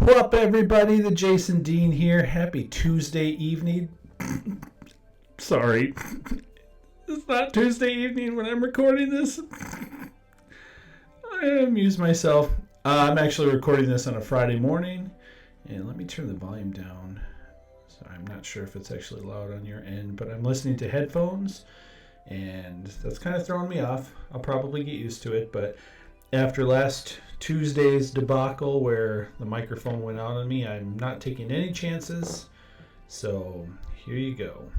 What up, everybody? The Jason Dean here. Happy Tuesday evening. Sorry. It's not Tuesday evening when I'm recording this. I amuse myself. I'm actually recording this on a Friday morning. And let me turn the volume down. So I'm not sure if it's actually loud on your end, but I'm listening to headphones. And that's kind of throwing me off. I'll probably get used to it, but after last Tuesday's debacle where the microphone went out on me, I'm not taking any chances. So here you go.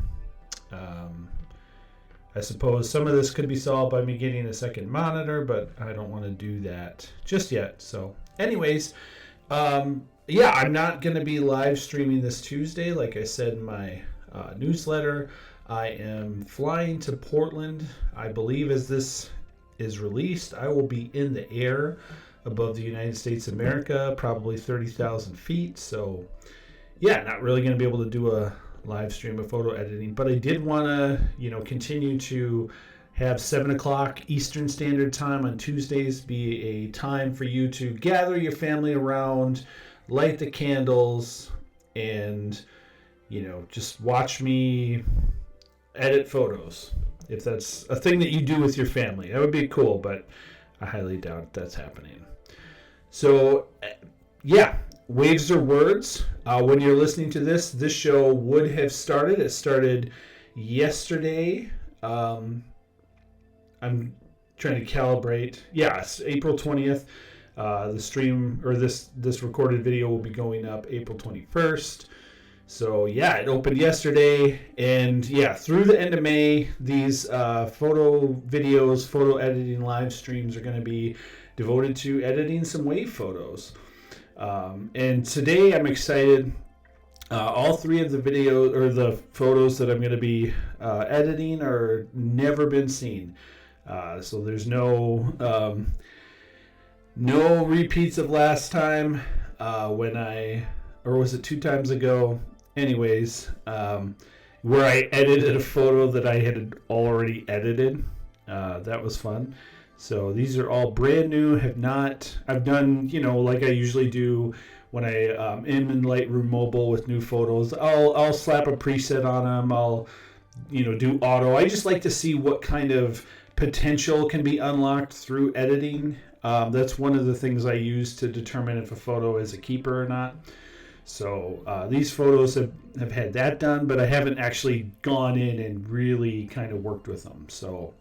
I suppose some of this could be solved by me getting a second monitor, but I don't want to do that just yet. So anyways, I'm not going to be live streaming this Tuesday. Like I said in my newsletter, I am flying to Portland. I believe as this is released, I will be in the air above the United States of America, probably 30,000 feet. So yeah, not really going to be able to do a live stream of photo editing, but I did want to, continue to have 7 o'clock Eastern Standard Time on Tuesdays be a time for you to gather your family around, light the candles, and, just watch me edit photos. If that's a thing that you do with your family, that would be cool, but I highly doubt that's happening. So, waves are words. When you're listening to this show would have started. It started yesterday. I'm trying to calibrate. Yes, April 20th. The stream or this recorded video will be going up April 21st. So it opened yesterday, and through the end of May, these photo videos, photo editing live streams are going to be devoted to editing some wave photos. And today I'm excited. All three of the videos or the photos that I'm going to be editing are never been seen. So there's no repeats of last time or was it 2 times ago? Anyways, where I edited a photo that I had already edited. That was fun. So these are all brand new. I've done, like I usually do when I am in Lightroom Mobile with new photos. I'll slap a preset on them. I'll, do auto. I just like to see what kind of potential can be unlocked through editing. That's one of the things I use to determine if a photo is a keeper or not. So these photos have had that done, but I haven't actually gone in and really kind of worked with them. So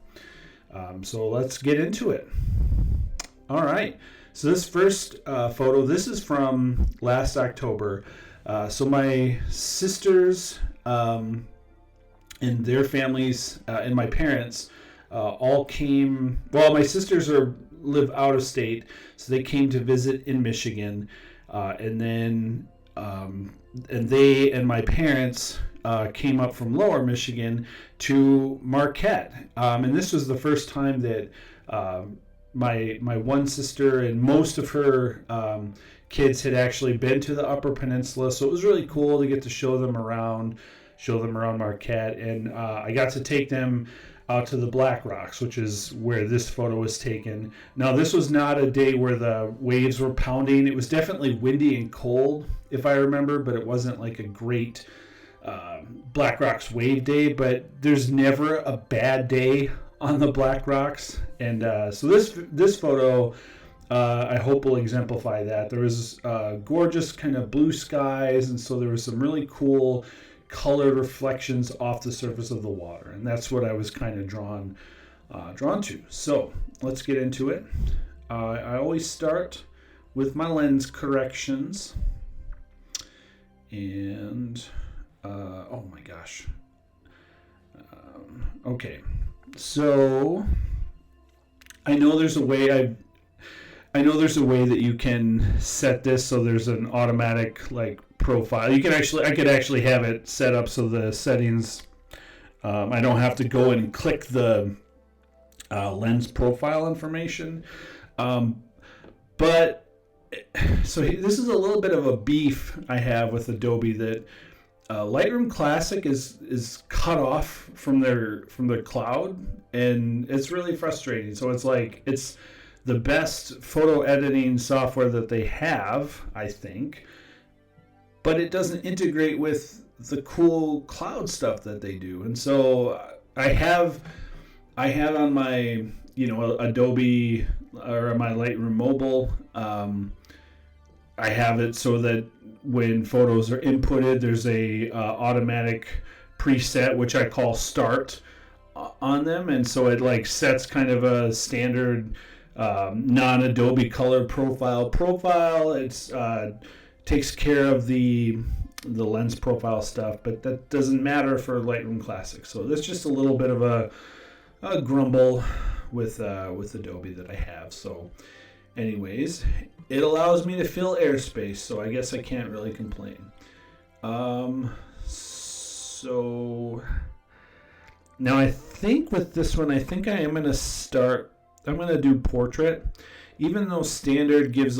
let's get into it. All right. So this first photo, this is from last October. So my sisters and their families and my parents all came. Well, my sisters live out of state, so they came to visit in Michigan, and then and they and my parents came up from Lower Michigan to Marquette, and this was the first time that my one sister and most of her kids had actually been to the Upper Peninsula. So it was really cool to get to show them around Marquette, and I got to take them out to the Black Rocks, which is where this photo was taken. Now, this was not a day where the waves were pounding. It was definitely windy and cold, if I remember, but it wasn't like a great Black Rocks wave day. But there's never a bad day on the Black Rocks. And so this photo, I hope will exemplify that. There was gorgeous kind of blue skies, and so there was some really cool colored reflections off the surface of the water, and that's what I was kind of drawn to. So let's get into it. I always start with my lens corrections, and oh my gosh. Okay, so I know there's a way that you can set this so there's an automatic profile. I could actually have it set up so the settings, I don't have to go and click the lens profile information. But so this is a little bit of a beef I have with Adobe, that Lightroom Classic is cut off from their cloud, and it's really frustrating. So it's the best photo editing software that they have, I think, but it doesn't integrate with the cool cloud stuff that they do. And so I have on my, Adobe or my Lightroom Mobile, I have it so that when photos are inputted, there's a automatic preset, which I call start, on them. And so it like sets kind of a standard non-Adobe color profile. It's takes care of the lens profile stuff, but that doesn't matter for Lightroom Classic. So that's just a little bit of a grumble with Adobe that I have. So anyways, it allows me to fill airspace, so I guess I can't really complain. So now I think with this one, I think I am going to do portrait. Even though standard gives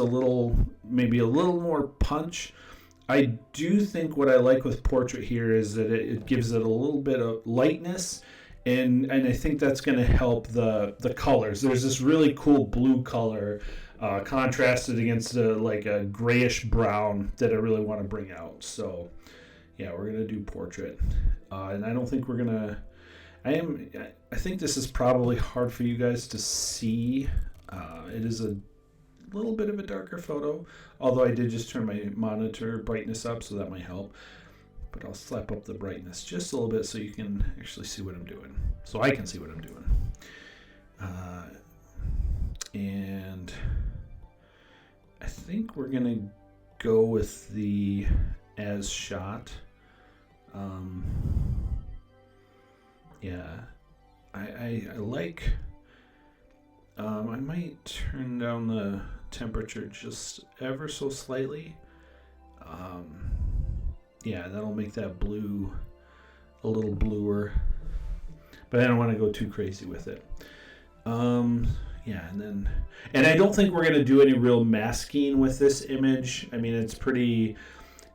maybe a little more punch, I do think what I like with portrait here is that it gives it a little bit of lightness, and I think that's going to help the colors. There's this really cool blue color contrasted against a grayish brown that I really want to bring out. So yeah, we're going to do portrait, and I don't think we're going to. I think this is probably hard for you guys to see. It is a little bit of a darker photo, although I did just turn my monitor brightness up, so that might help. But I'll slap up the brightness just a little bit so you can actually see what I'm doing. So I can see what I'm doing. And I think we're going to go with the as shot. Yeah, I like... I might turn down the temperature just ever so slightly. Yeah, that'll make that blue a little bluer, but I don't want to go too crazy with it. Yeah, and I don't think we're gonna do any real masking with this image. I mean, it's pretty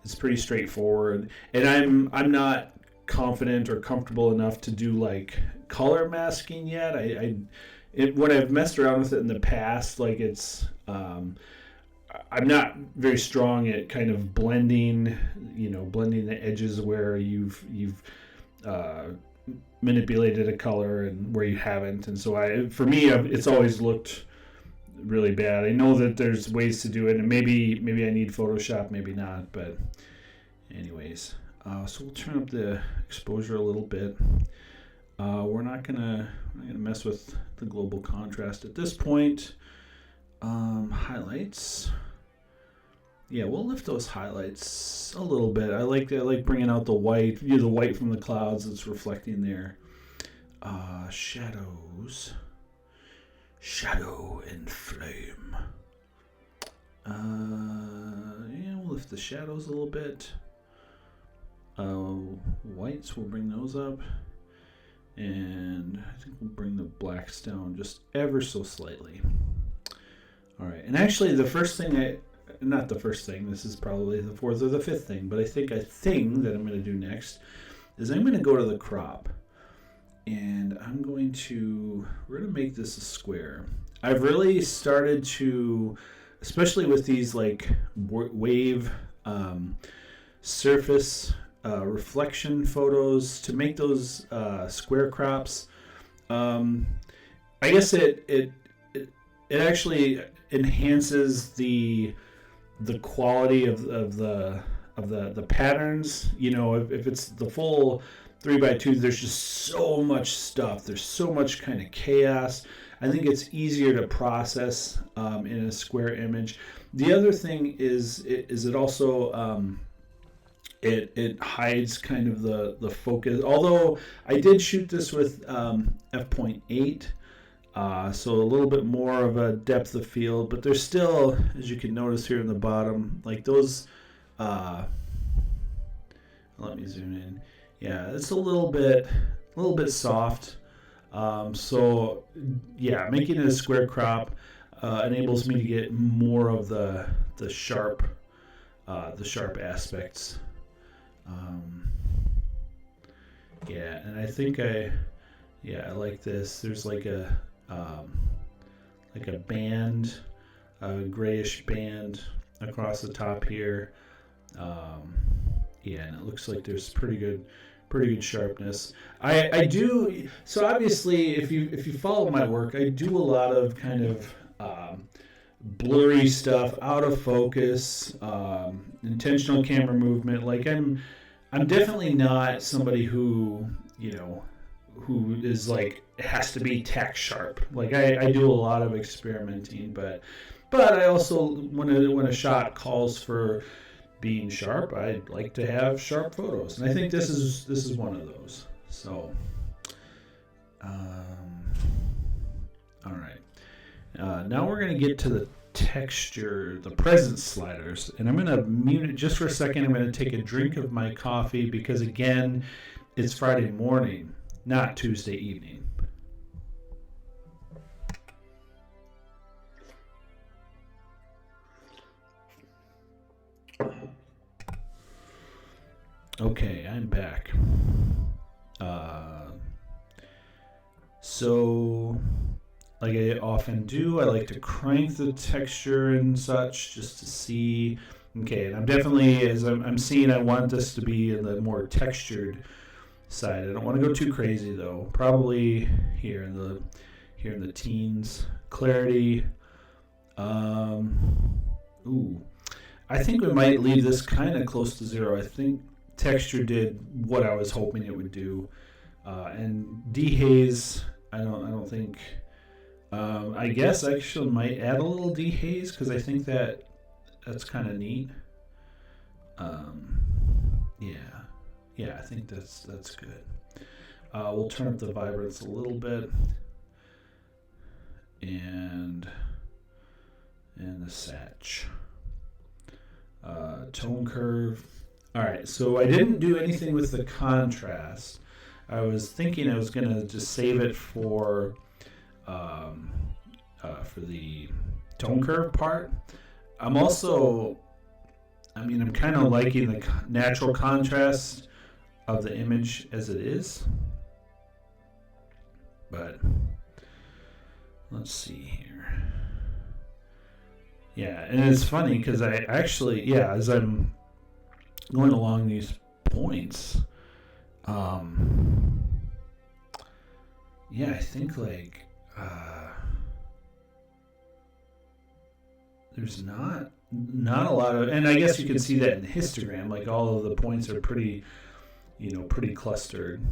straightforward, and I'm not confident or comfortable enough to do like color masking yet. When I've messed around with it in the past, like I'm not very strong at kind of blending the edges where you've manipulated a color and where you haven't. And so for me, it's always looked really bad. I know that there's ways to do it, and maybe I need Photoshop, maybe not. But anyways, so we'll turn up the exposure a little bit. We're not gonna mess with the global contrast at this point. Highlights. Yeah, we'll lift those highlights a little bit. I like bringing out the white, the white from the clouds that's reflecting there. Shadows. Shadow and flame. Yeah, we'll lift the shadows a little bit. Whites, we'll bring those up. And I think we'll bring the blacks down just ever so slightly. All right, and actually the first thing not the first thing, this is probably the fourth or the fifth thing, but I think a thing that I'm going to do next is I'm going to go to the crop, and we're going to make this a square. I've really started to, especially with these like wave surface reflection photos, to make those square crops. I guess it actually enhances the quality of the patterns. If it's the full 3x2, there's just so much stuff. There's so much kind of chaos. I think it's easier to process in a square image. The other thing is it also it hides kind of the focus. Although I did shoot this with f.8. So a little bit more of a depth of field, but there's still, as you can notice here in the bottom, like those, let me zoom in. Yeah, it's a little bit soft. So yeah, making it a square crop enables me to get more of the sharp aspects. Yeah, and I think I like this. There's like a like a band, a grayish band across the top here. Yeah, and it looks like there's pretty good sharpness. I do, so obviously if you follow my work, I do a lot of kind of blurry stuff, out of focus, intentional camera movement. Like I'm definitely not somebody who who is like has to be tack sharp. Like I do a lot of experimenting, but I also when a shot calls for being sharp, I like to have sharp photos, and I think this is one of those. So, all right. Now we're gonna get to the texture, the presence sliders, and I'm gonna mute it just for a second. I'm gonna take a drink of my coffee because again, it's Friday morning, not Tuesday evening. Okay, I'm back. So, like I often do, I like to crank the texture and such just to see. Okay, and I'm definitely, as I'm seeing, I want this to be in the more textured side. I don't want to go too crazy though. Probably here in the teens. Clarity. Ooh, I think we might leave this kind of close to 0. I think texture did what I was hoping it would do, and dehaze. I don't think. I guess I actually might add a little dehaze because I think that's kind of neat. Yeah, I think that's good. We'll turn up the vibrance a little bit, and the satch. Tone curve. All right, so I didn't do anything with the contrast. I was thinking I was gonna just save it for the tone curve part. I'm kind of liking the natural contrast of the image as it is. But let's see here. Yeah, and it's funny because I actually, as I'm going along these points, I think like there's not a lot of, and I guess you can see that in the histogram, like all of the points are pretty clustered.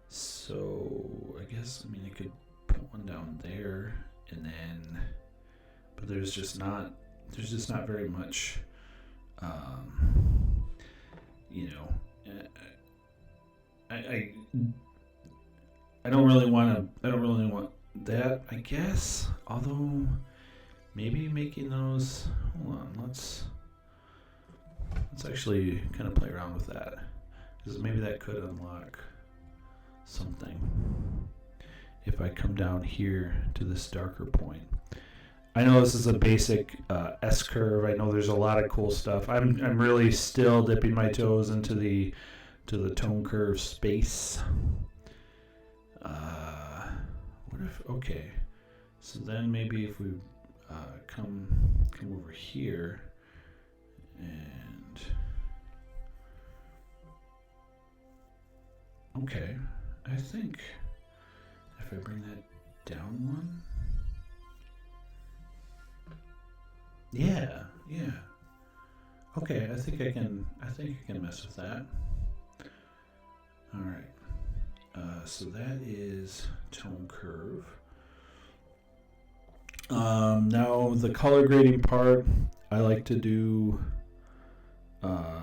So I guess, I could put one down there, and then, but there's just not very much, I don't really want that, I guess. Although maybe making those. Hold on, let's actually kind of play around with that, because maybe that could unlock something if I come down here to this darker point. I know this is a basic S curve. I know there's a lot of cool stuff. I'm really still dipping my toes into the tone curve space. What if, okay, so then maybe if we come over here and, okay, I think if I bring that down one, yeah. Okay, I think I can mess with that. All right. So that is tone curve. Now the color grading part, I like to do. I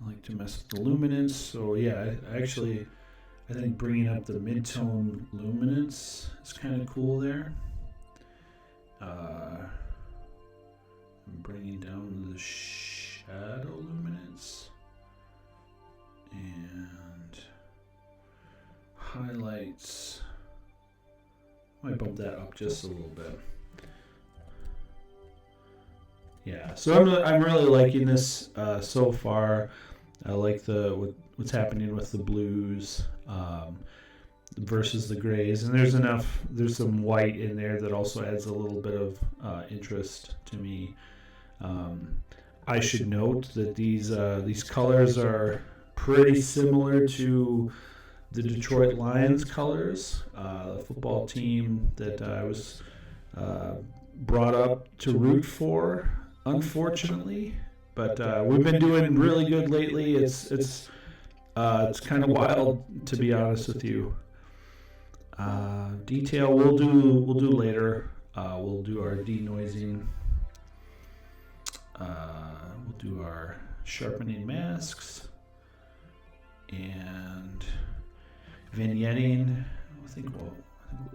like to mess with the luminance. So yeah, I think bringing up the mid-tone luminance is kind of cool there. I'm bringing down the shadow luminance and highlights. I might bump that up just a little bit. Yeah, so I'm really liking this so far. I like what's happening with the blues. versus the grays, and there's some white in there that also adds a little bit of interest to me. I should note that these colors are pretty similar to the Detroit Lions colors, the football team that I was brought up to root for, unfortunately. But we've been doing really good lately. It's kind of wild, to be honest with you. Detail we'll do later. We'll do our denoising. We'll do our sharpening masks and vignetting. I think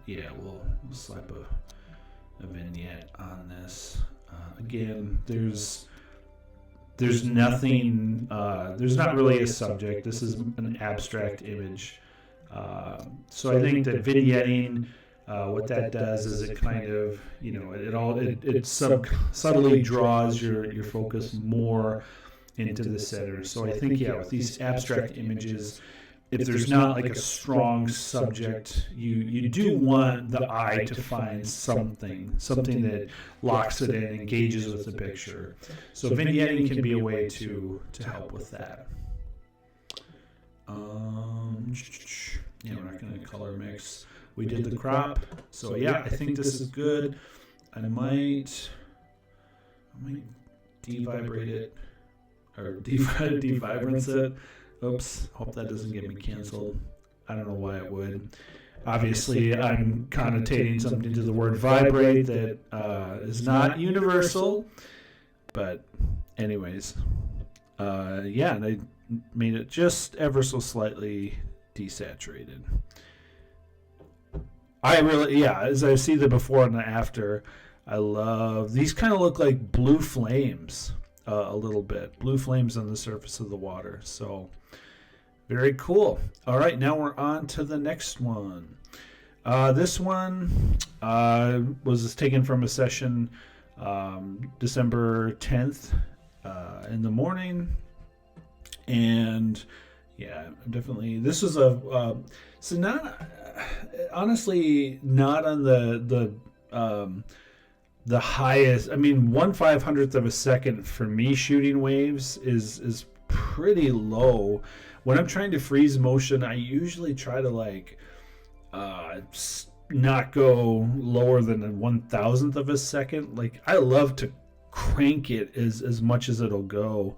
we'll slap a vignette on this. Again, there's nothing. There's not really a subject. This is an abstract image. So I think that vignetting, what that does is it kind of, it subtly draws your focus more into the center. So I think, with these abstract images, if there's not like a strong subject, you do want the eye to find something that locks it in, engages with the picture. So vignetting can be a way to help with that. We're not going to color mix. We did the crop, so I think this is good. I might devibrate it or devibrance it. Oops, hope that doesn't get me canceled. I don't know why it would. Obviously, I'm connotating something to the word vibrate that is not universal. But anyways, and I made it just ever so slightly desaturated. I really, as I see the before and the after, I love, these kind of look like blue flames a little bit. Blue flames on the surface of the water. So, very cool. All right, now we're on to the next one. This one was taken from a session December 10th in the morning. And definitely, this was so not, honestly, not on the highest. I mean, 1/500th of a second for me shooting waves is pretty low. When I'm trying to freeze motion, I usually try to not go lower than a 1,000th of a second. Like, I love to crank it as much as it'll go.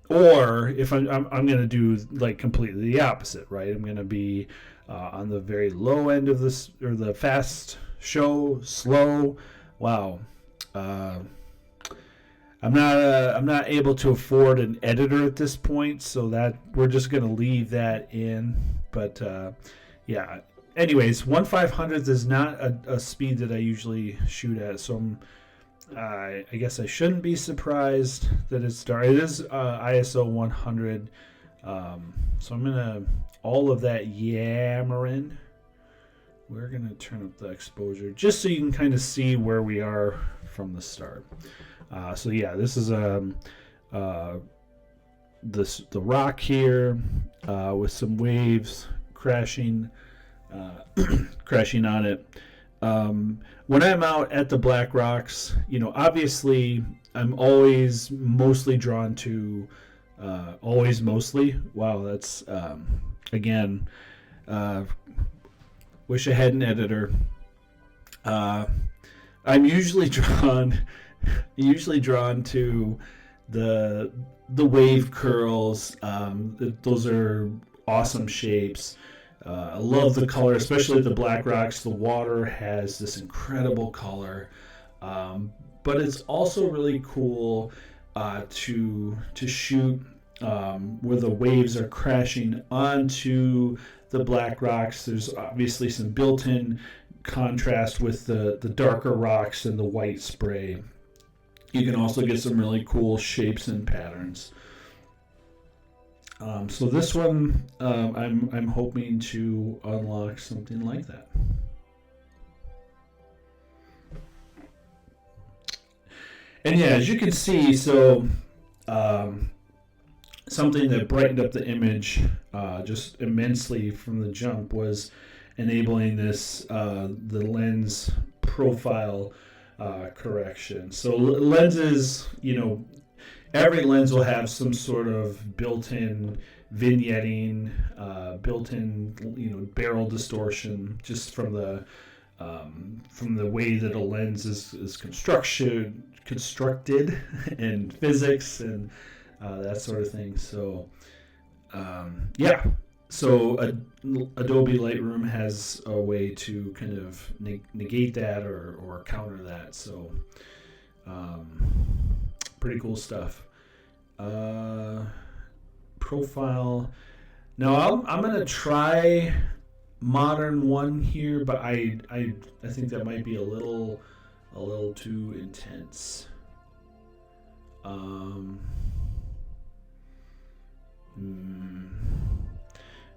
Or if I'm going to do like completely the opposite, right? I'm going to be on the very low end of this, or the fast show, slow. Wow. I'm not able to afford an editor at this point, so that we're just going to leave that in. But anyways, 1/500th is not a speed that I usually shoot at, so I guess I shouldn't be surprised that it's dark. It is ISO 100, so I'm gonna all of that yammering. We're gonna turn up the exposure just so you can kind of see where we are from the start. This is the rock here with some waves crashing on it. When I'm out at the Black Rocks, obviously I'm always mostly drawn to, wow, that's, again, wish I had an editor. I'm usually drawn to the wave curls. Those are awesome shapes. I love the color, especially at the Black Rocks. The water has this incredible color, but it's also really cool to shoot where the waves are crashing onto the Black Rocks. There's obviously some built-in contrast with the darker rocks and the white spray. You can also get some really cool shapes and patterns. So this one, I'm hoping to unlock something like that. And as you can see, so something that brightened up the image just immensely from the jump was enabling this the lens profile correction. So lenses, every lens will have some sort of built-in vignetting, built-in barrel distortion, just from the way that a lens is constructed and physics and that sort of thing. So so Adobe Lightroom has a way to kind of negate that or counter that. So pretty cool stuff. Profile. Now I'm gonna try modern one here, but I think that might be a little too intense.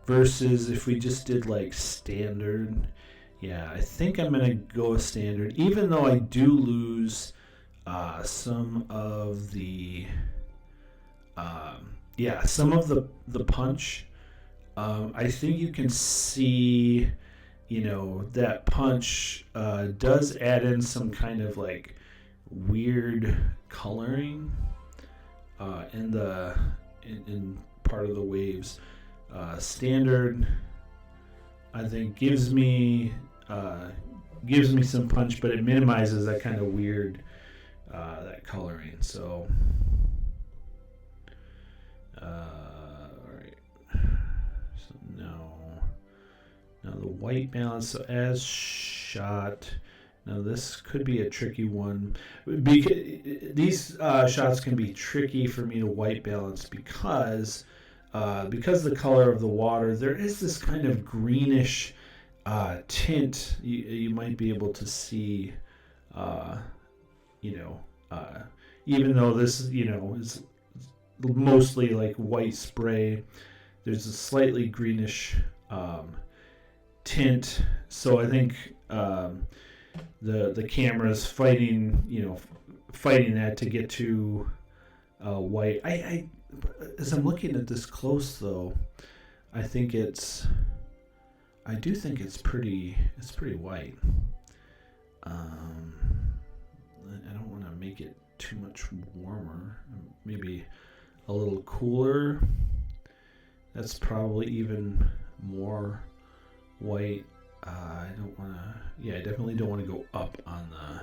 Versus if we just did like standard. Yeah, I think I'm gonna go with standard, even though I do lose some of the the punch. I think you can see, that punch does add in some kind of like weird coloring in part of the waves. Standard, I think, gives me some punch, but it minimizes that kind of weird that coloring. So, all right. So now the white balance. So as shot. Now this could be a tricky one. These shots can be tricky for me to white balance because the color of the water, there is this kind of greenish tint you might be able to see, even though this, is mostly like white spray, there's a slightly greenish tint. So I think the camera's fighting that to get to white. I as I'm looking at this close though, I do think it's pretty white. I don't want to make it too much warmer. Maybe a little cooler. That's probably even more white. I definitely don't want to go up on the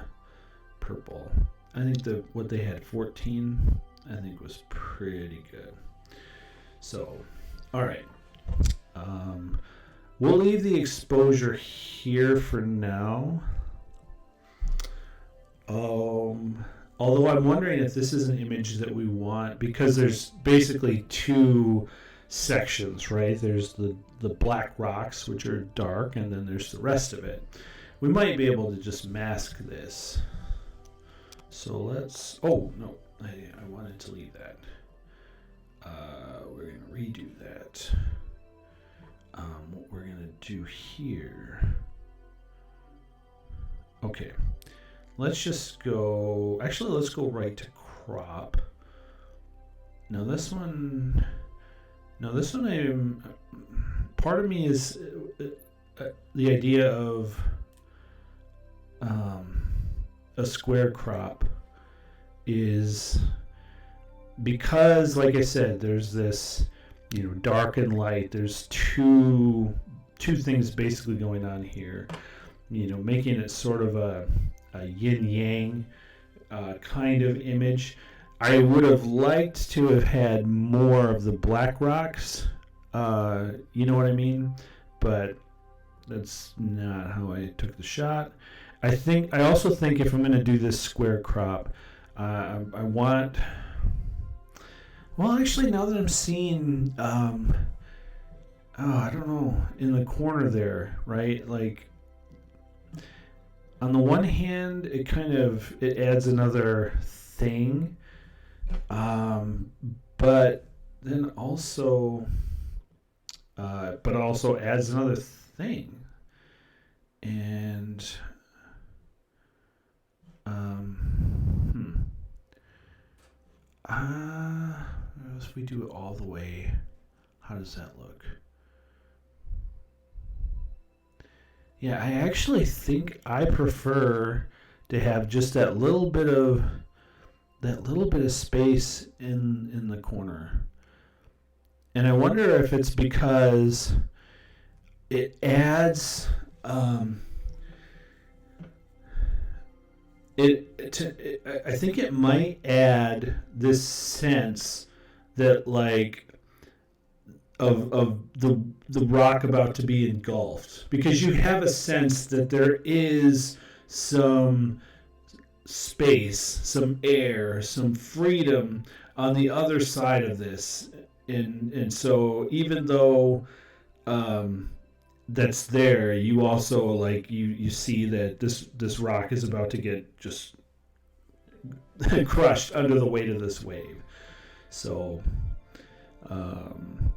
purple. I think what they had 14, I think was pretty good. So, all right. We'll leave the exposure here for now. Although I'm wondering if this is an image that we want, because there's basically two sections, right? There's the black rocks, which are dark, and then there's the rest of it. We might be able to just mask this. So let's, oh no, I wanted to leave that. We're going to redo that. What we're going to do here. Okay. Let's just go, actually let's go right to crop. Now this one, part of me is the idea of a square crop is because, like I said, there's this, dark and light. There's two things basically going on here, making it sort of a yin-yang kind of image. I would have liked to have had more of the black rocks, you know what I mean? But that's not how I took the shot. I also think if I'm going to do this square crop, I want, well, actually, now that I'm seeing, I don't know, in the corner there, right? Like, on the one hand, it adds another thing, but then also adds another thing, and we do it all the way, how does that look? Yeah, I actually think I prefer to have just that little bit of space in the corner. And I wonder if it's because it adds I think it might add this sense that like of the rock about to be engulfed, because you have a sense that there is some space, some air, some freedom on the other side of this, and so even though that's there, you also like you see that this rock is about to get just crushed under the weight of this wave. So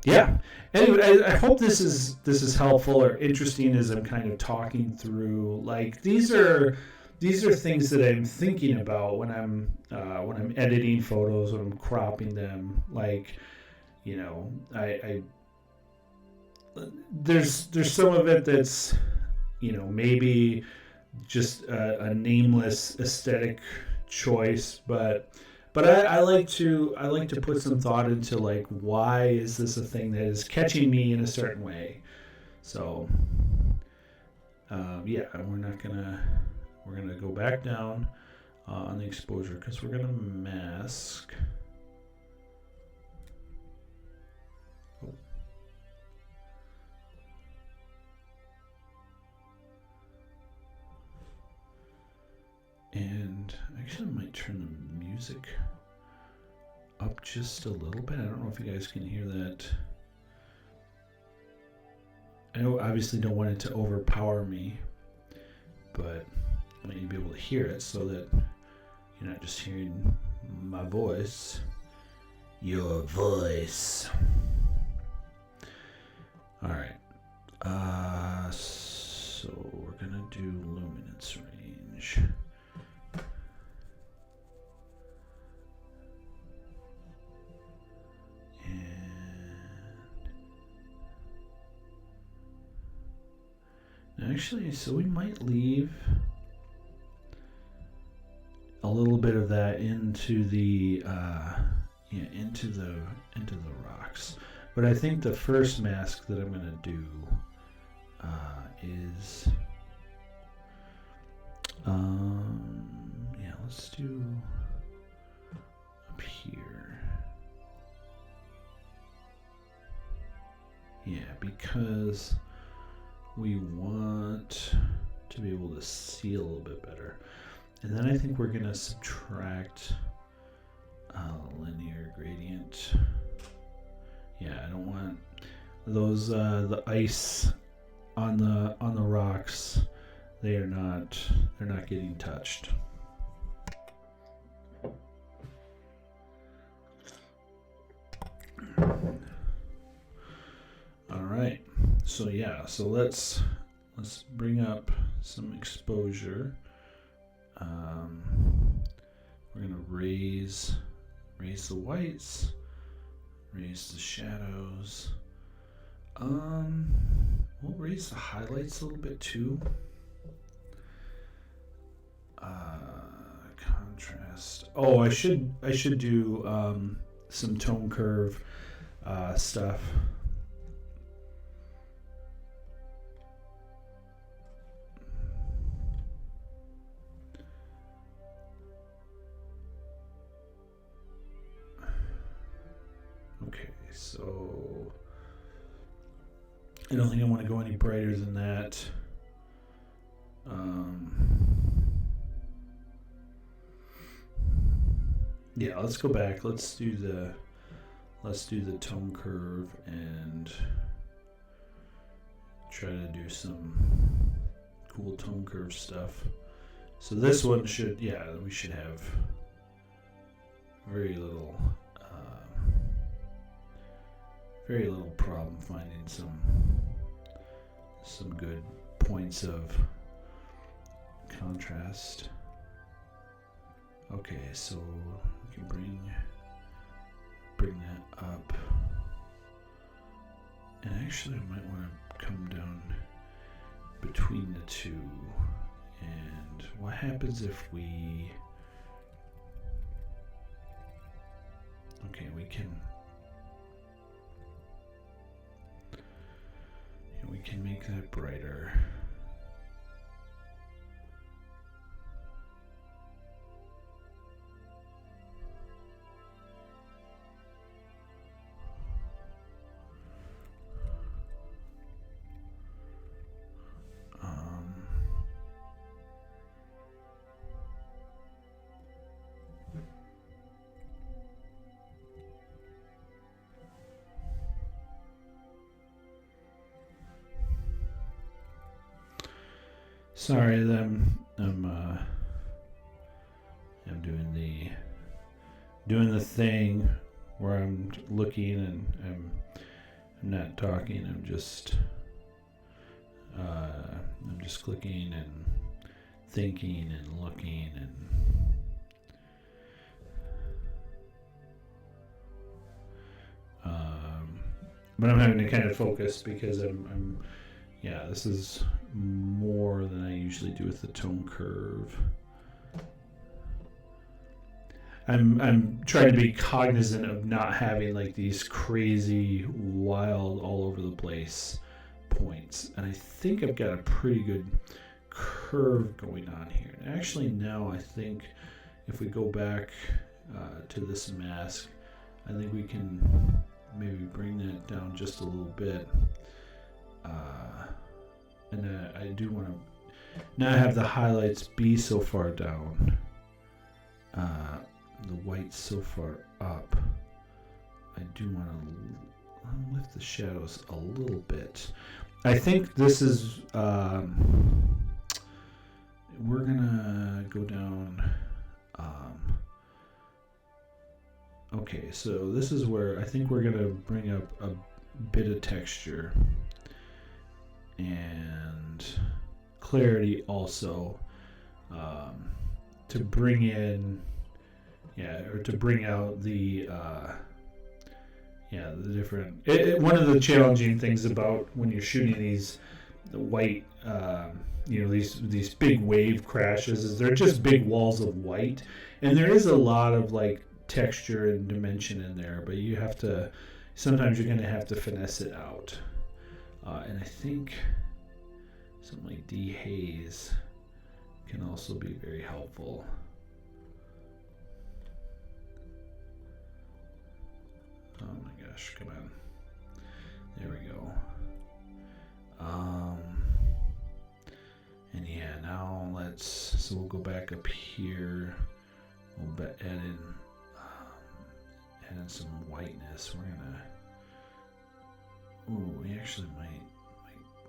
yeah. Anyway, I hope this is helpful or interesting as I'm kind of talking through. Like these are things that I'm thinking about when I'm editing photos, when I'm cropping them. Like, you know, I there's some of it that's, you know, maybe just a nameless aesthetic choice, but I like to put some thought into like, why is this a thing that is catching me in a certain way? So yeah, we're gonna go back down on the exposure because we're gonna mask. And actually I might turn the music up just a little bit. I don't know if you guys can hear that. I know obviously don't want it to overpower me, but I want you to be able to hear it so that you're not just hearing my voice. Your voice. Alright. So we're gonna do luminance range. Actually, so we might leave a little bit of that into the into the rocks. But I think the first mask that I'm gonna do is yeah, let's do up here. Yeah, because we want to be able to see a little bit better. And then I think we're going to subtract linear gradient. Yeah, I don't want those the ice on the rocks. They're not getting touched. All right. So yeah, so let's bring up some exposure. We're gonna raise the whites, raise the shadows. We'll raise the highlights a little bit too. Contrast. Oh, I should do some tone curve stuff. Okay, so I don't think I want to go any brighter than that. Yeah, let's go back. Let's do the tone curve and try to do some cool tone curve stuff. So this one should, yeah, we should have very little problem finding some good points of contrast. Okay, so we can bring bring that up. And actually I might want to come down between the two. And what happens if we... Okay, we can make that brighter. Sorry, I'm doing the thing where I'm looking and I'm not talking. I'm just clicking and thinking and looking and but I'm having to kind of focus because I'm this is more than I usually do with the tone curve. I'm trying to be cognizant of not having like these crazy, wild, all over the place points. And I think I've got a pretty good curve going on here. And actually now I think if we go back to this mask, I think we can maybe bring that down just a little bit. And I do want to not have the highlights be so far down. The white so far up. I do want to lift the shadows a little bit. I think this is we're gonna go down okay, so this is where I think we're gonna bring up a bit of texture and clarity also, to bring in or to bring out the the different one of the challenging things about when you're shooting these white these big wave crashes is they're just big walls of white, and there is a lot of like texture and dimension in there, but you have to sometimes you're going to have to finesse it out, and I think something like dehaze can also be very helpful. Oh my gosh, come on. There we go. And yeah, now so we'll go back up here. We'll add in some whiteness. We're gonna, we actually might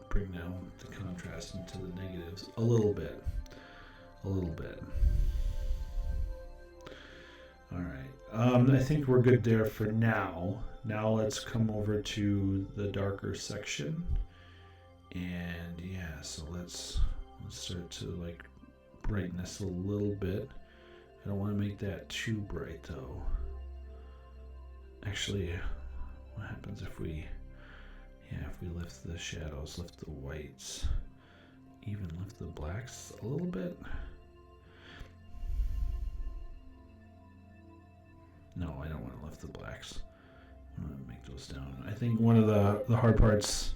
bring down the contrast into the negatives a little bit. All right. I think we're good there for now. Now let's come over to the darker section, and so let's start to like brighten this a little bit. I don't want to make that too bright though. Actually, what happens if we lift the shadows, lift the whites, even lift the blacks a little bit? No, I don't want to lift the blacks. I'm going to make those down. I think one of the hard parts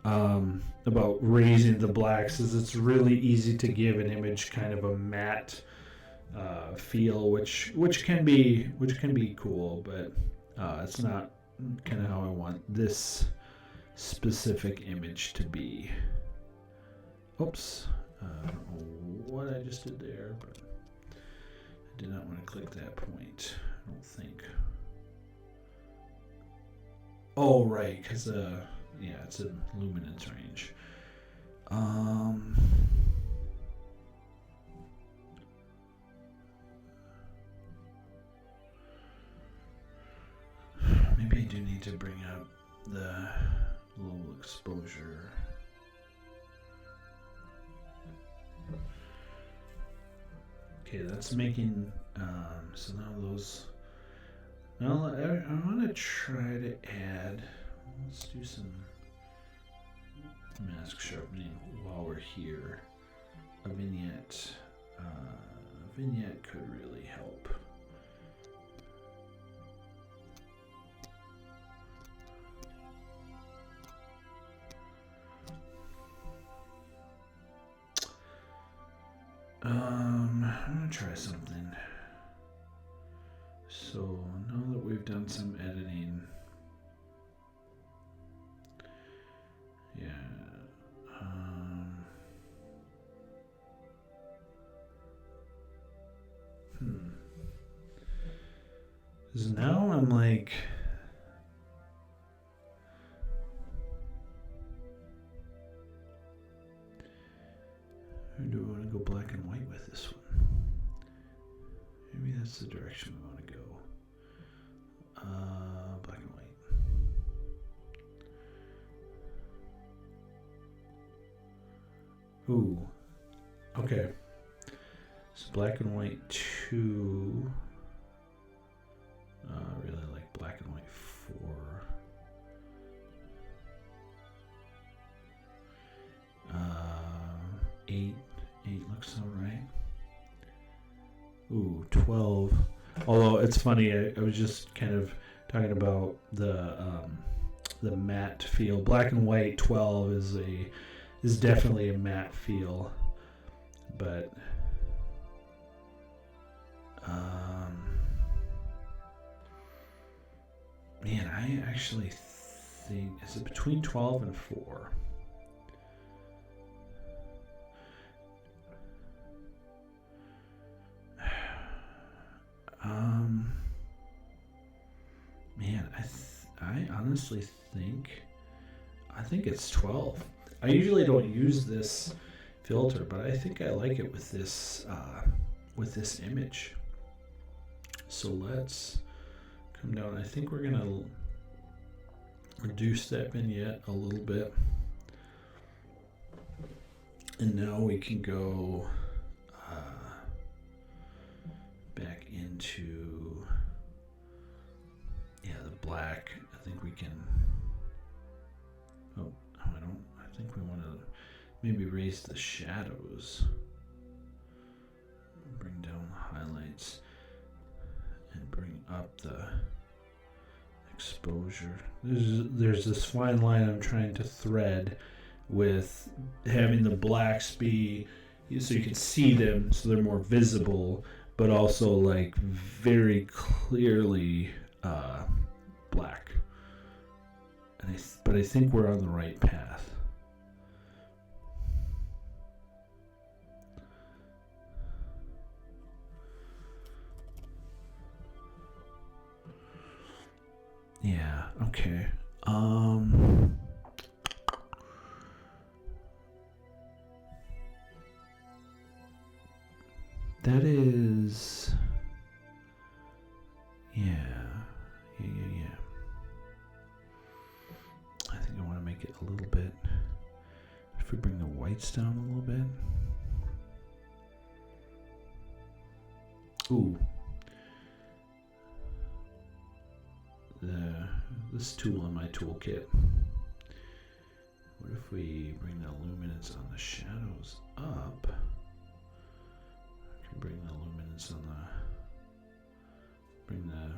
about raising the blacks is it's really easy to give an image kind of a matte feel, which can be cool, but it's not kind of how I want this specific image to be. Oops, I don't know what I just did there, but I did not want to click that point. I don't think. Oh, right, because it's a luminance range. Maybe I do need to bring up the little exposure. Okay, that's making so now Now I want to try to add. Let's do some mask sharpening while we're here. A vignette. A vignette could really help. I'm gonna try something. So now that we've done some editing, yeah, because now I'm like, or do we want to go black and white with this one? Maybe that's the direction we want to go. Black and white. Ooh. Okay. So black and white 2. Really like black and white 4. 8. 8 looks alright. Ooh, 12. Although it's funny, I was just kind of talking about the matte feel. Black and white 12 is definitely a matte feel, but man, I actually think, is it between 12 and 4? Man, I honestly think it's 12. I usually don't use this filter, but I think I like it with this image. So let's come down. I think we're gonna reduce that vignette a little bit, and now we can go back into the black. I think we can. Oh, I think we want to maybe raise the shadows, bring down the highlights, and bring up the exposure. There's this fine line I'm trying to thread with having the blacks be so you can see them, so they're more visible, but also like very clearly black. But I think we're on the right path. Yeah, okay. That is, yeah. I think I want to make it a little bit, if we bring the whites down a little bit. Ooh. This tool in my toolkit. What if we bring the luminance on the shadows up? I can bring the luminance on bring the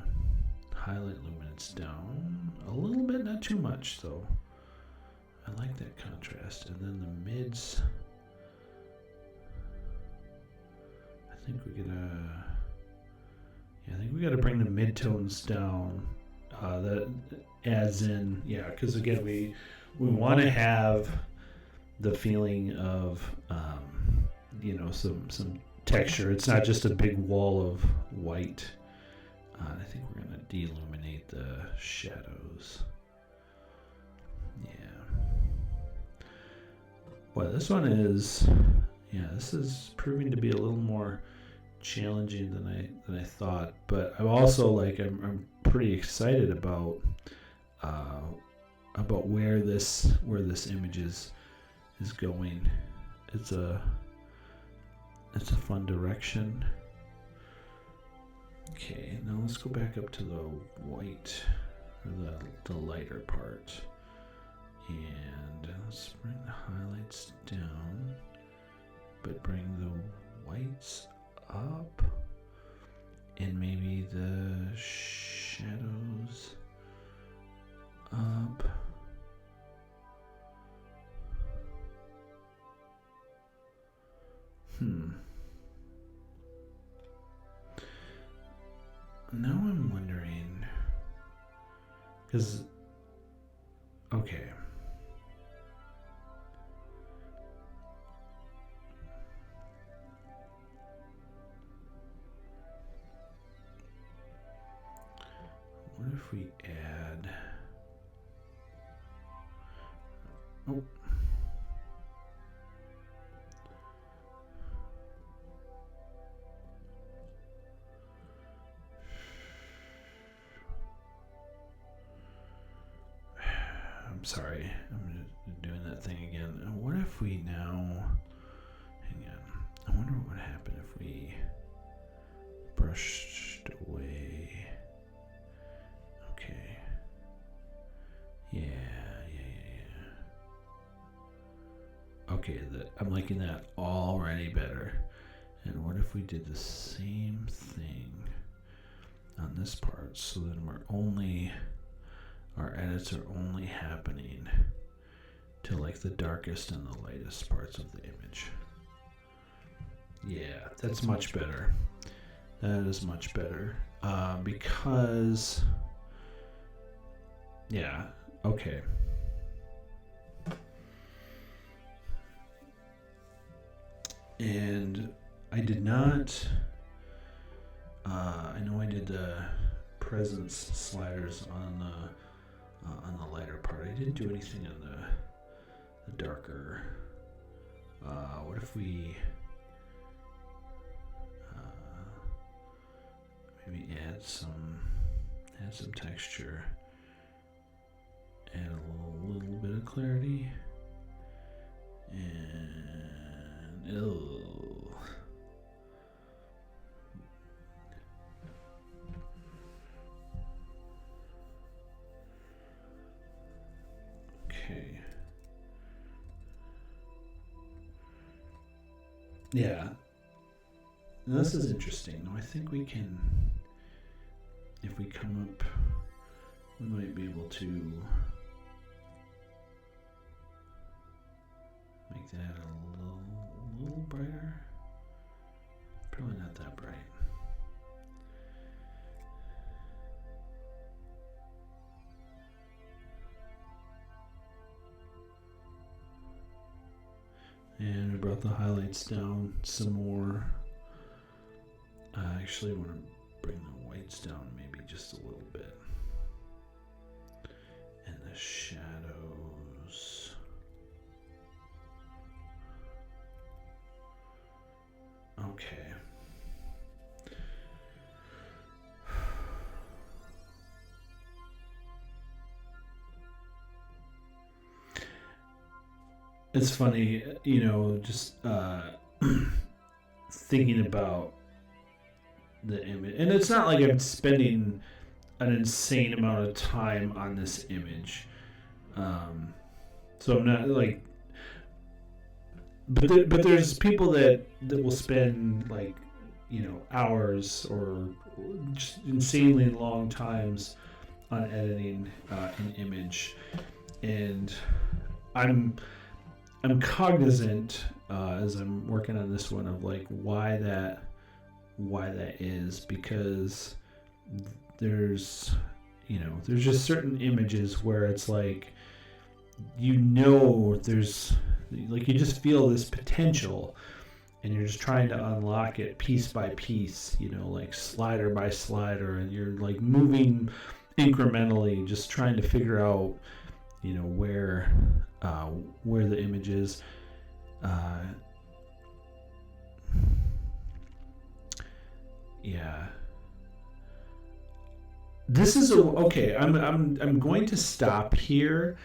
highlight luminance down a little bit, not too much though. I like that contrast. And then the mids, I think we gotta bring the midtones down. That adds in, because again we want to have the feeling of some texture. It's not just a big wall of white. I think we're gonna deluminate the shadows. Yeah. Well, this one is, this is proving to be a little more challenging than I thought. But I'm also I'm pretty excited about where this image is going. It's a fun direction. Okay, now now let's go back up to the white, or the lighter part. And let's bring the highlights down, but bring the whites up. And maybe the shadows up. Now I'm wondering, because, okay. What if we add, oh. I'm sorry, I'm doing that thing again. What if we now, hang on, I wonder what would happen if we brushed away. Okay. Yeah. Okay, I'm liking that already better. And what if we did the same thing on this part, so then our edits are only happening to like the darkest and the lightest parts of the image. Yeah, that's much better. That is much better. Because, yeah, okay. And I did not, I know I did the presence sliders on the lighter part. I didn't do anything on the darker. What if we maybe add some texture, add a little bit of clarity, and okay. Yeah. Now this is interesting. Now I think we can, if we come up, we might be able to make that a little brighter. Probably not that bright. And we brought the highlights down some more. I actually want to bring the whites down maybe just a little bit. And the shadows. Okay. It's funny, just thinking about the image. And it's not like I'm spending an insane amount of time on this image. So I'm not like... But there's people that will spend like, hours or just insanely long times on editing an image. And I'm cognizant as I'm working on this one of like why that is, because there's just certain images where it's like there's like you just feel this potential and you're just trying to unlock it piece by piece, like slider by slider, and you're like moving incrementally, just trying to figure out where the image is. Yeah. This is okay. I'm going to stop here,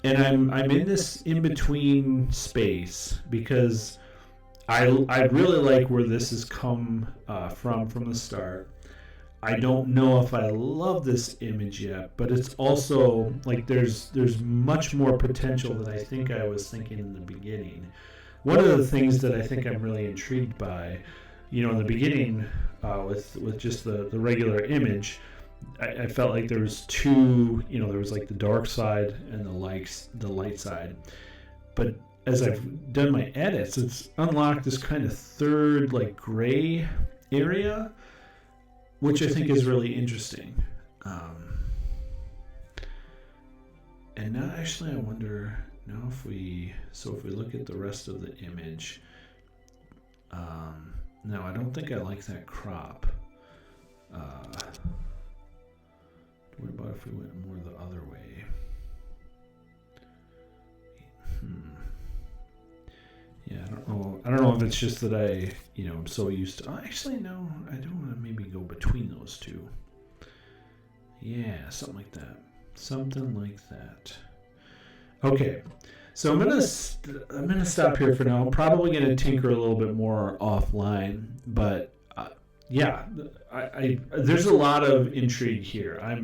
and I'm in this in between space because I really like where this has come from the start. I don't know if I love this image yet, but it's also like there's much more potential than I think I was thinking in the beginning. One of the things that I think I'm really intrigued by, in the beginning, with just the regular image, I felt like there was two, there was like the dark side and the light side. But as I've done my edits, it's unlocked this kind of third, like, gray area, which I think is really interesting. And now, actually, I wonder now if we look at the rest of the image. No, I don't think I like that crop. What about if we went more the other way? Yeah, I don't know if it's just that I'm so used to. Oh, actually, no, I don't want to maybe go between those two. Yeah, something like that. Something like that. Okay, so I'm gonna stop here for now. I'm probably gonna tinker a little bit more offline, but yeah, I there's a lot of intrigue here. I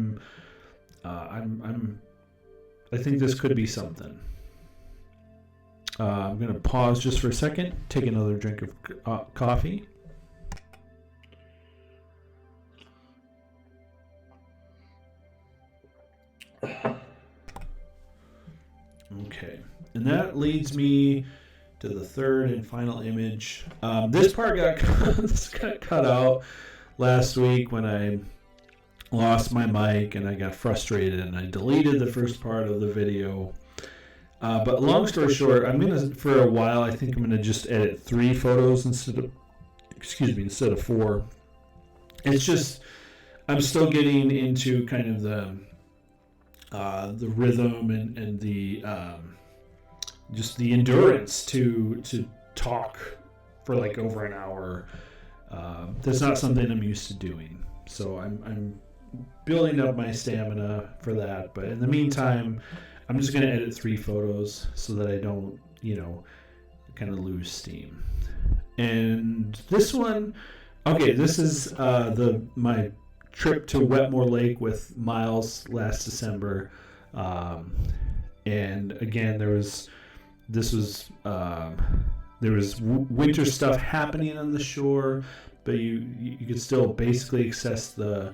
think this could be something. I'm going to pause just for a second, take another drink of coffee. Okay, and that leads me to the third and final image. This part got cut out last week when I lost my mic and I got frustrated and I deleted the first part of the video. But long story short, for a while, I think I'm gonna just edit 3 photos instead of 4. It's just, I'm still getting into kind of the rhythm and the just the endurance to talk for like over an hour. That's not something I'm used to doing, so I'm building up my stamina for that. But in the meantime, I'm just going to edit 3 photos so that I don't, kind of lose steam. And this one, okay, this is my trip to Wetmore Lake with Miles last December. And again, there was winter stuff happening on the shore, but you could still basically access the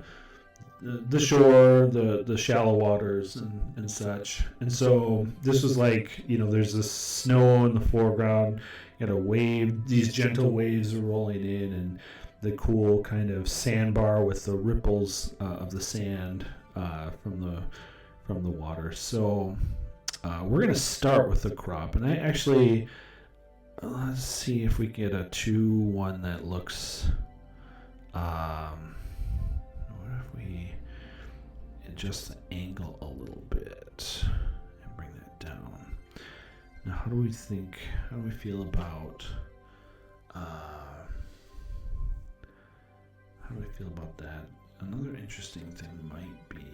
shore, the shallow waters and such. And so this was like, there's this snow in the foreground, these gentle waves are rolling in, and the cool kind of sandbar with the ripples of the sand from the water. So we're going to start with the crop, and I actually, let's see if we get a 2-1 that looks, adjust the angle a little bit and bring that down. Now, how do we feel about that? Another interesting thing might be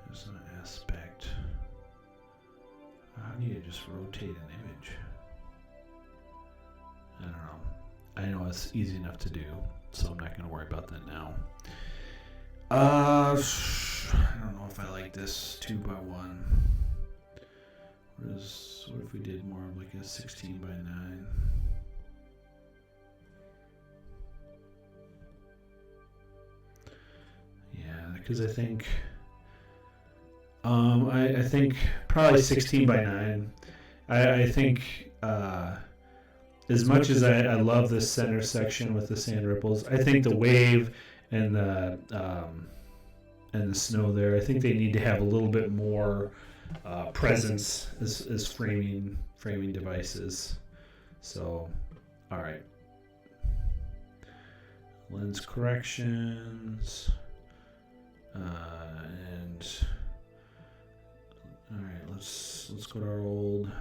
there's an aspect. How do you just rotate an image? I don't know. I know it's easy enough to do, so I'm not going to worry about that now. I don't know if I like this 2x1. What if we did more of like a 16x9? Yeah, because I think probably 16x9. I think as much as I love this center section with the sand ripples, I think the wave and the snow there, I think they need to have a little bit more presence as framing devices. So, all right. Lens corrections, and all right. Let's go to our old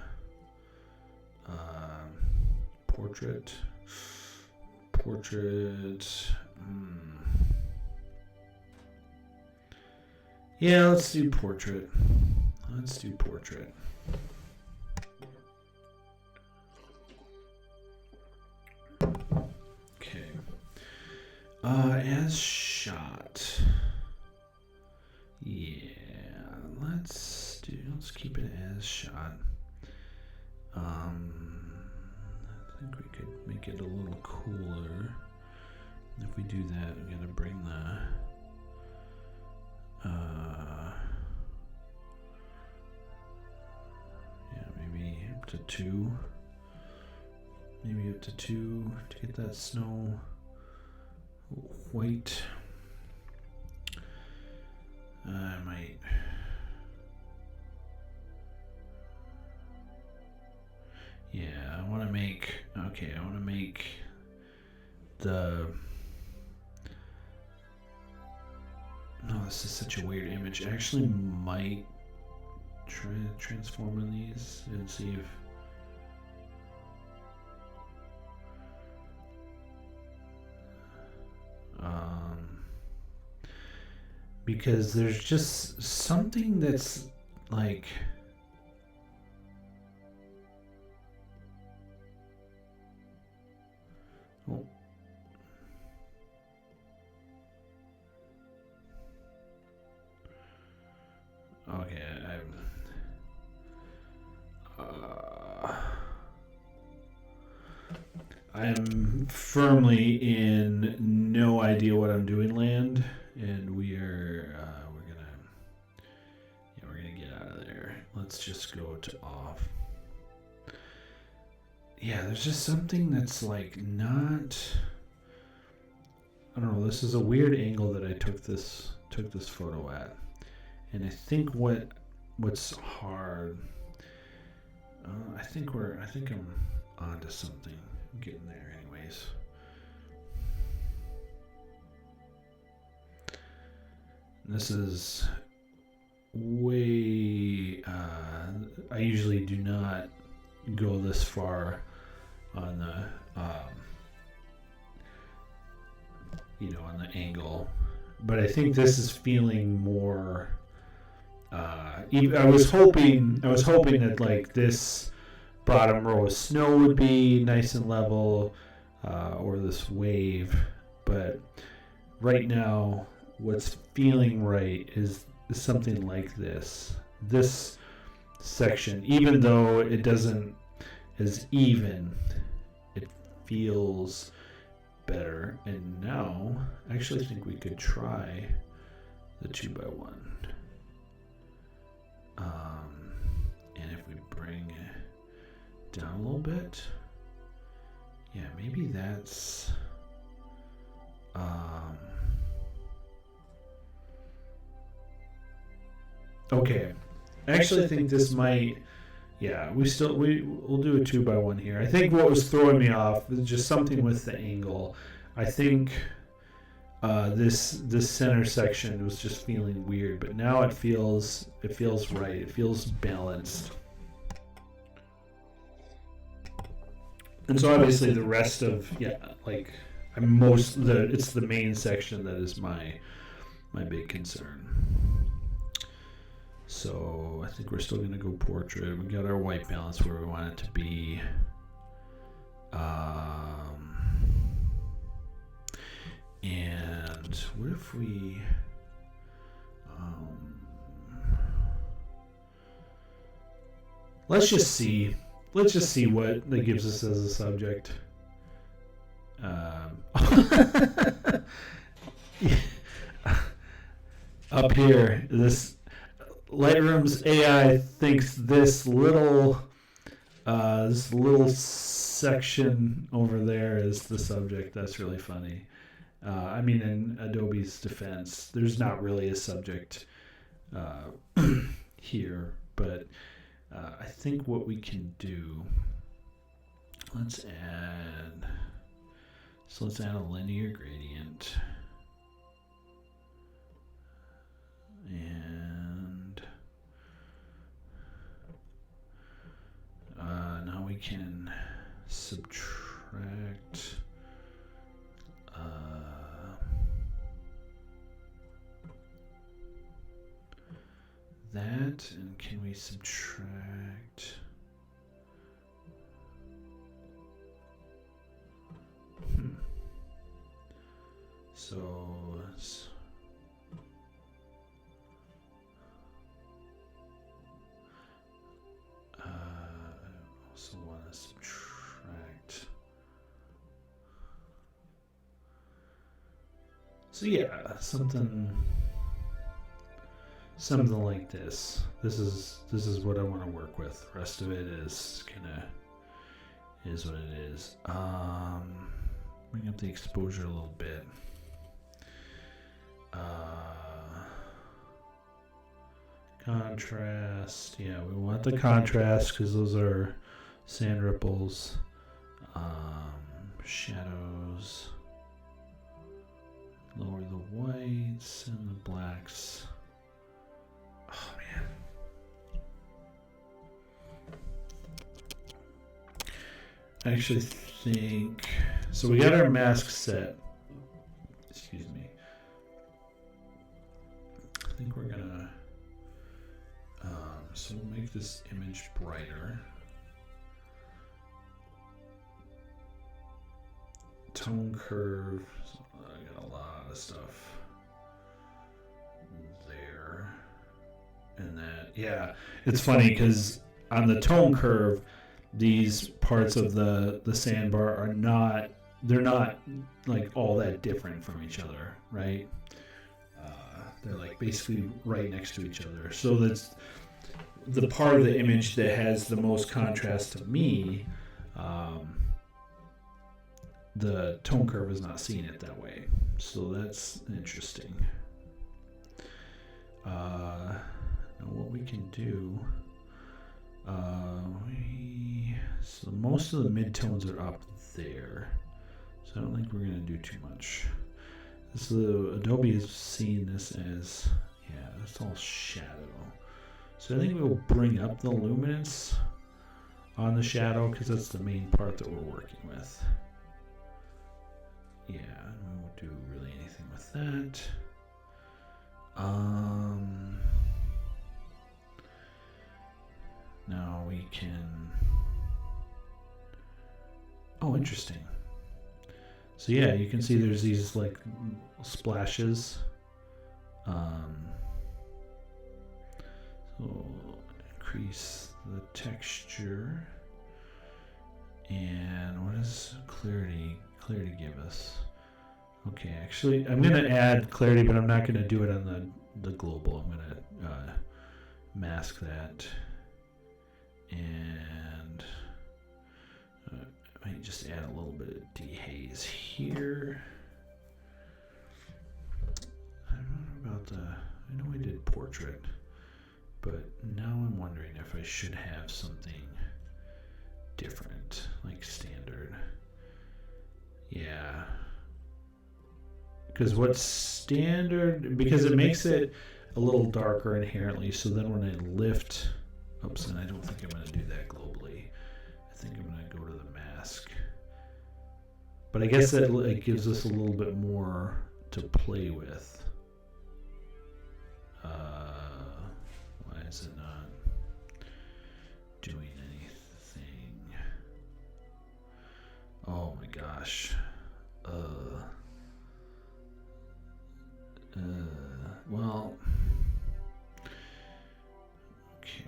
portrait. Yeah, let's do portrait. As shot. Yeah, let's keep it as shot. I think we could make it a little cooler. If we do that, we're gonna bring the maybe up to 2. Maybe up to 2 to get that snow white. I might. Yeah, I want to make. Okay, I want to make the. No, this is such a weird image. I actually might try to transform in these and see if. Because there's just something that's like. Oh. Okay, I'm firmly in no idea what I'm doing land, and we're gonna get out of there. Let's just go to off. Yeah, there's just something that's like not. I don't know. This is a weird angle that I took this photo at, and I think what's hard. I think I'm onto something. I'm getting there, anyways. This is way. I usually do not go this far on the on the angle, but I think this is feeling more. I was hoping that like this bottom row of snow would be nice and level, or this wave, but right now what's feeling right is something like this section. Even though it doesn't as even, it feels better. And now I actually think we could try the 2x1. And if we bring it down a little bit, yeah, maybe that's okay. I actually think this might. Yeah, we'll do a 2x1 here. I think what was throwing me off is just something with the angle. I think this center section was just feeling weird, but now it feels right. It feels balanced. And so obviously the rest of it's the main section that is my big concern. So I think we're still going to go portrait. We got our white balance where we want it to be. And what if we let's just see what that gives us as a subject. Up here, this Lightroom's AI thinks this little section over there is the subject. That's really funny. I mean, in Adobe's defense, there's not really a subject here, but I think what we can do, let's add a linear gradient. And now we can subtract that, and can we subtract So let's I also want to subtract. So yeah, something like this. This is what I want to work with. The rest of it is is what it is. Bring up the exposure a little bit. Contrast. Yeah, we want the contrast because those are sand ripples. Shadows. Lower the whites and the blacks. Oh man. I actually think so. We got our mask set. Excuse me. I think we're gonna. So we'll make this image brighter. Tone curve. So I got a lot of stuff there. And that, yeah, it's funny because on the tone curve, these parts of the sandbar are not, they're not like all that different from each other, right? They're like basically right next to each other. So that's the part of the image that has the most contrast to me. The tone curve is not seeing it that way. So that's interesting. Now what we can do, so most of the midtones are up there. So I don't think we're going to do too much. So Adobe is seeing this as, yeah, that's all shadow. So I think we'll bring up the luminance on the shadow because that's the main part that we're working with. Yeah, we won't do really anything with that. Now we can. Oh, interesting. So yeah, you can see there's these like splashes. So increase the texture. And what does clarity give us? Okay, actually, I'm going to add clarity, but I'm not going to do it on the global. I'm going to mask that. And I might just add a little bit of dehaze here. I don't know about I know I did portrait, but now I'm wondering if I should have something different, like standard. Yeah. Because what's standard, because it makes it a little darker inherently, so then when I lift, oops, and I don't think I'm going to do that globally. I think I'm going to go to the mask. But I guess that it gives us a little bit more to play with. Why is it not doing anything? Oh my gosh. Well, okay.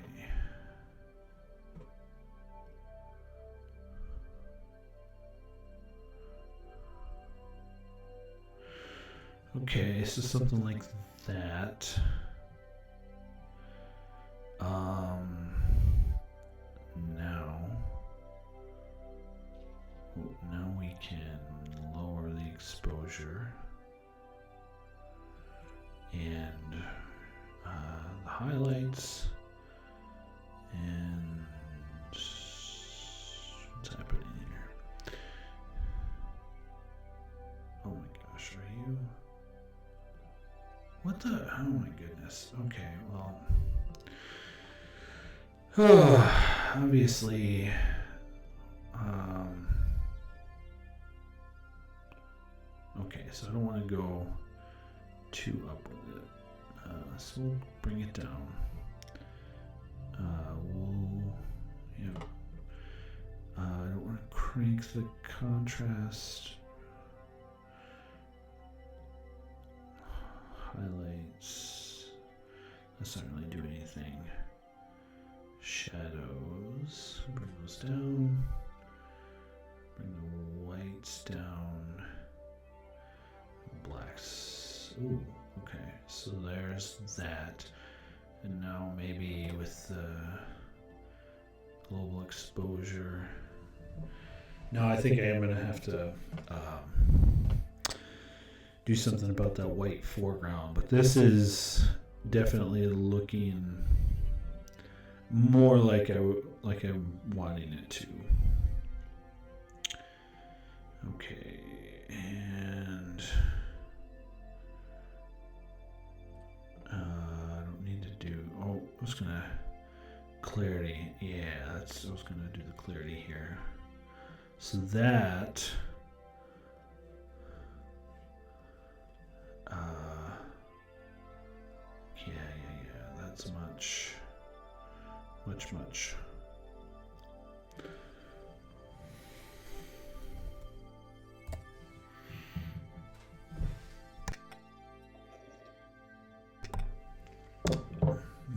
Okay, so something like that. Now we can lower the exposure and the highlights and what's happening here? Oh my gosh, are you? What the? Oh my goodness. Okay, well, obviously, okay, so I don't want to go too up with it. So we'll bring it down. I don't want to crank the contrast. this down. Blacks. Ooh, okay. So there's that. And now maybe with the global exposure. No, I think I am going to have to do something about that white foreground. But this is definitely looking more like I'm wanting it to. Okay, and I don't need to do. Oh, I was gonna clarity. Yeah, I was gonna do the clarity here. So that. Yeah. That's much.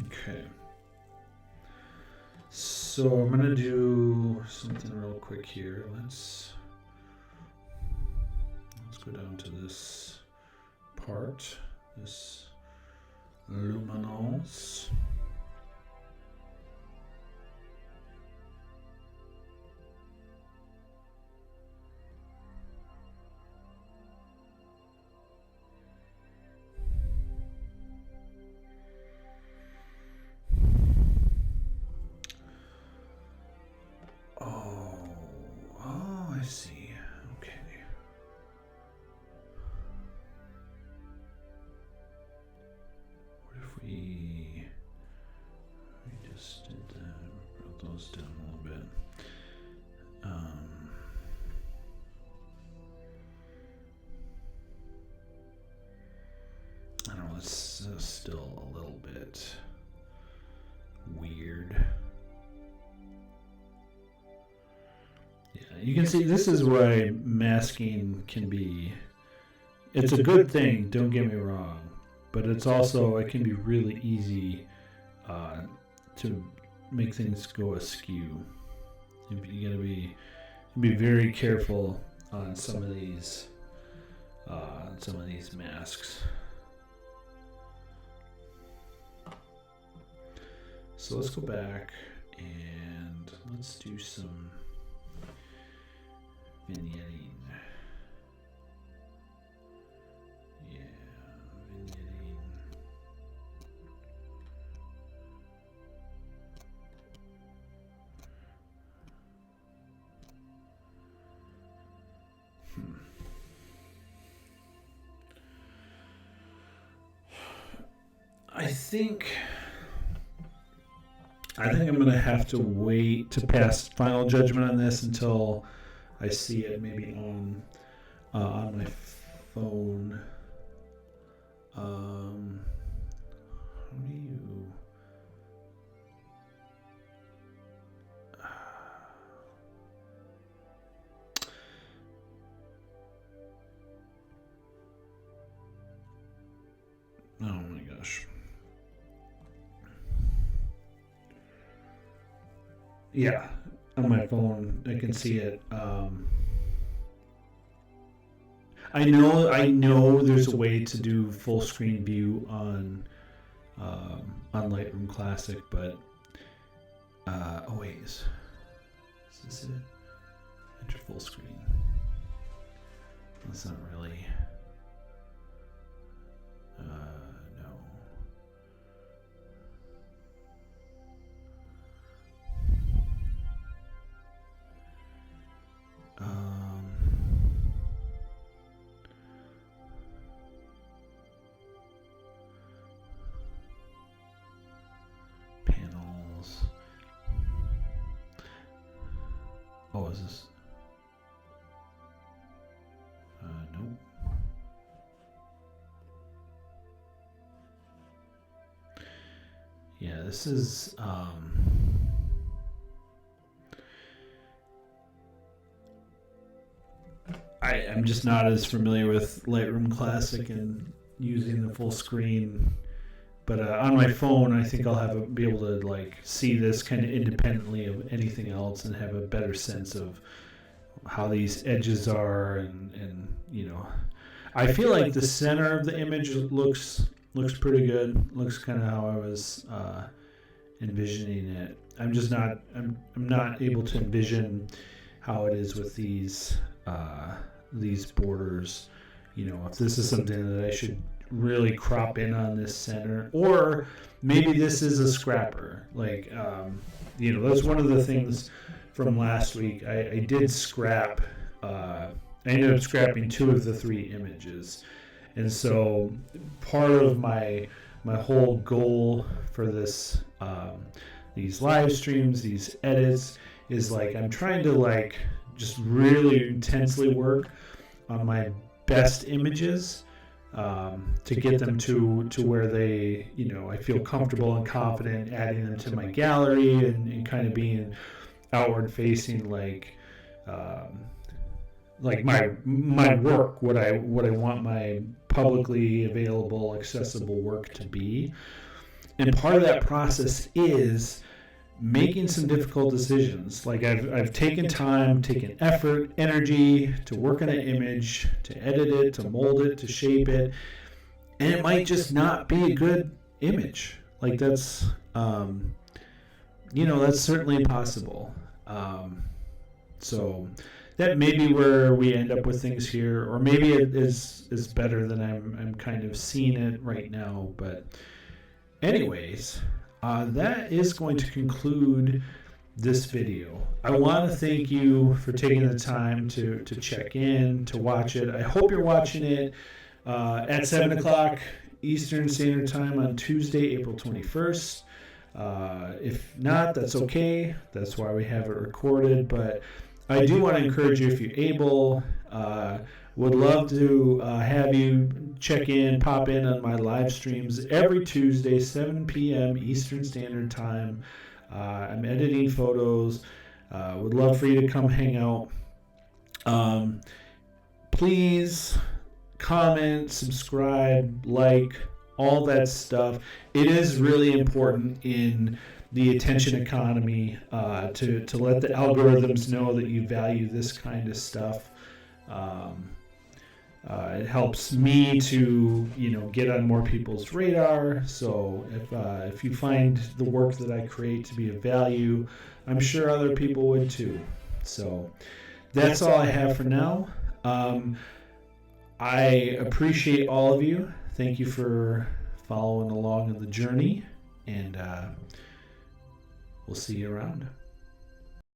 Okay. So I'm gonna do something real quick here. Let's go down to this part, this luminance. Oh, I see. Okay. What if we just did that, brought those down a little bit. I don't know, it's still a little bit weird. Yeah, you can see this is why masking can be, it's a good thing, don't get me wrong, but it's also, it can be really easy to make things go askew. You gotta be very careful on some of these masks. So let's go back and let's do some vignetting. Yeah, vignetting. I think I'm going to have to wait to pass final judgment on this until I see it maybe on my phone. How do you? Oh my gosh. Yeah, on my phone I can see it. I know there's a way to do full screen view on Lightroom Classic, but oh wait, is this it? Enter full screen. That's not really. No. Panels. Oh, is this? Nope. Yeah, this is I'm just not as familiar with Lightroom Classic and using the full screen, but on my phone I think I'll be able to like see this kind of independently of anything else and have a better sense of how these edges are, and I feel like the center of the image looks pretty good. Looks kind of how I was envisioning it. I'm not able to envision how it is with these borders. If this is something that I should really crop in on this center, or maybe this is a scrapper. Like, that's one of the things from last week. I did scrap. I ended up scrapping 2 of the 3 images, and so part of my whole goal for this, these live streams, these edits, is like I'm trying to like just really intensely work on my best images, to get them to where they, I feel comfortable and confident adding them to my gallery, and kind of being outward facing, like my work, what I want my publicly available, accessible work to be. And part of that process is making some difficult decisions. Like I've taken time, taken effort, energy to work on an image, to edit it, to mold it, to shape it, and it might just not be a good image. Like that's that's certainly possible. So that may be where we end up with things here, or maybe it is better than I'm kind of seeing it right now. But anyways, that is going to conclude this video. I want to thank you for taking the time to check in, to watch it. I hope you're watching it at 7 o'clock Eastern Standard Time on Tuesday, April 21st. If not, that's okay. That's why we have it recorded. But I do want to encourage you, if you're able, would love to have you check in, pop in on my live streams every Tuesday, 7 p.m. Eastern Standard Time. I'm editing photos. Would love for you to come hang out. Please comment, subscribe, like, all that stuff. It is really important in the attention economy, to let the algorithms know that you value this kind of stuff. It helps me to get on more people's radar. So if you find the work that I create to be of value, I'm sure other people would too. So that's all I have for now. I appreciate all of you. Thank you for following along in the journey, and we'll see you around.